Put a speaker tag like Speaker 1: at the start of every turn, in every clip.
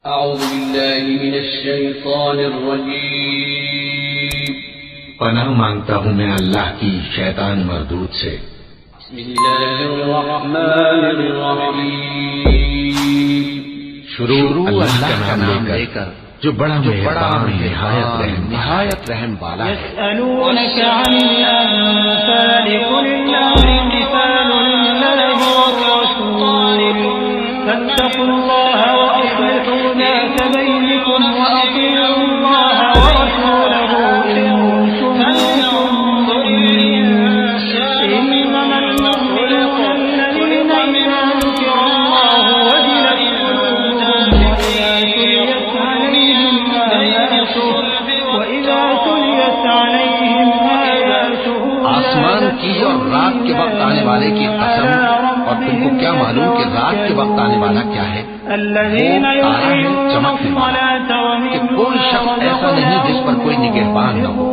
Speaker 1: أعوذ بالله من الشيطان الرجيم
Speaker 2: پناہ مانگتا ہوں میں اللہ کی شیطان مردود سے۔
Speaker 1: بسم الله الرحمن الرحيم
Speaker 2: شروع اللہ کا نام لے کر جو بڑا مہربان نہایت رحم والا ہے۔
Speaker 3: يسألونك عن الأنفال قل الأنفال لله والرسول فاتقوا الله وأصلحوا ذات بينكم وأطيعوا الله ورسوله إن كنتم مؤمنين إنما المؤمنون الذين إذا ذكر الله وجلت قلوبهم وإذا تليت عليهم آياته
Speaker 2: آسمان کی اور رات کے وقت آنے والے کی قسم، اور تم کو کیا معلوم کہ رات کے وقت آنے والا کیا ہے؟
Speaker 3: الذين يقيمون الصلاة
Speaker 2: کہ کوئی شخص ایسا نہیں جس پر کوئی نگہبان نہ ہو،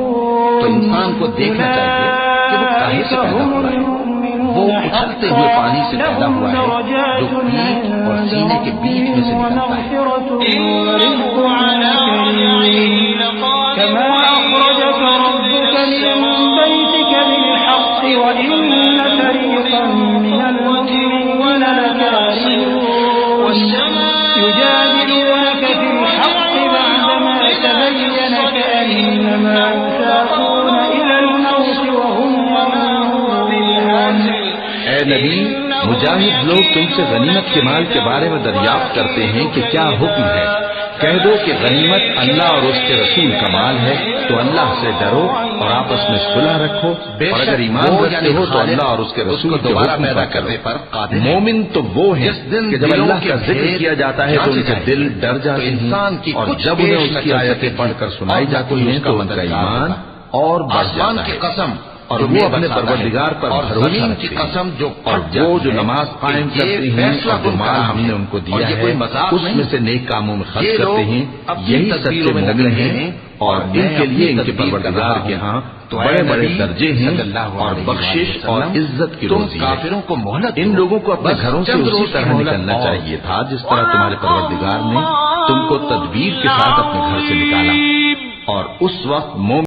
Speaker 2: تو انسان کو دیکھنا چاہیے کہ وہ کاہے سے پیدا ہوا ہے۔ وہ اچھلتے ہوئے پانی سے پیدا ہوا ہے جو پیٹھ اور سینے کے بیچ میں سے نکلتا ہے۔
Speaker 3: كما أخرجك ربك من بيتك بالحق وإن فريقا من المؤمنين لكارهون يجادلونك في الحق بعدما تبين كأنما يساقون إلى الموت وهم ينظرون۔
Speaker 2: اے نبی، مجاہد لوگ تم سے غنیمت کے مال کے بارے میں دریافت کرتے ہیں کہ کیا حکم ہے۔ کہہ دو کہ غنیمت اللہ اور اس کے رسول کا مال ہے، تو اللہ سے ڈرو اور آپس میں صلح رکھو، اور اگر ایمان رکھتے ہو تو اللہ اور اس کے رسول کو دوبارہ پیدا کرنے پر قادر۔ مومن تو وہ ہیں کہ جب اللہ کا ذکر کیا جاتا ہے تو ان کے دل ڈر جاتے ہیں، اور جب انہیں اس کی آیتیں پڑھ کر سنائی جاتی ہیں تو ان کا ایمان اور بڑھ جاتا ہے، اور وہ اپنے پروردگار پر بھروسہ رکھتے ہیں، اور وہ جو نماز قائم کرتے ہیں اور جو مال ہم نے ان کو دیا ہے اس میں سے نیک کاموں میں خرچ کرتے ہیں، یہی سچے مومن ہیں، اور ان کے لیے ان کے پروردگار کے ہاں بڑے بڑے درجے ہیں اور بخشش اور عزت کی روزی ہے۔ ان لوگوں کو اپنے گھروں سے اسی طرح نکلنا چاہیے تھا جس طرح تمہارے پروردگار نے تم کو تدبیر کے ساتھ اپنے گھر سے نکالا، اور اس وقت مومن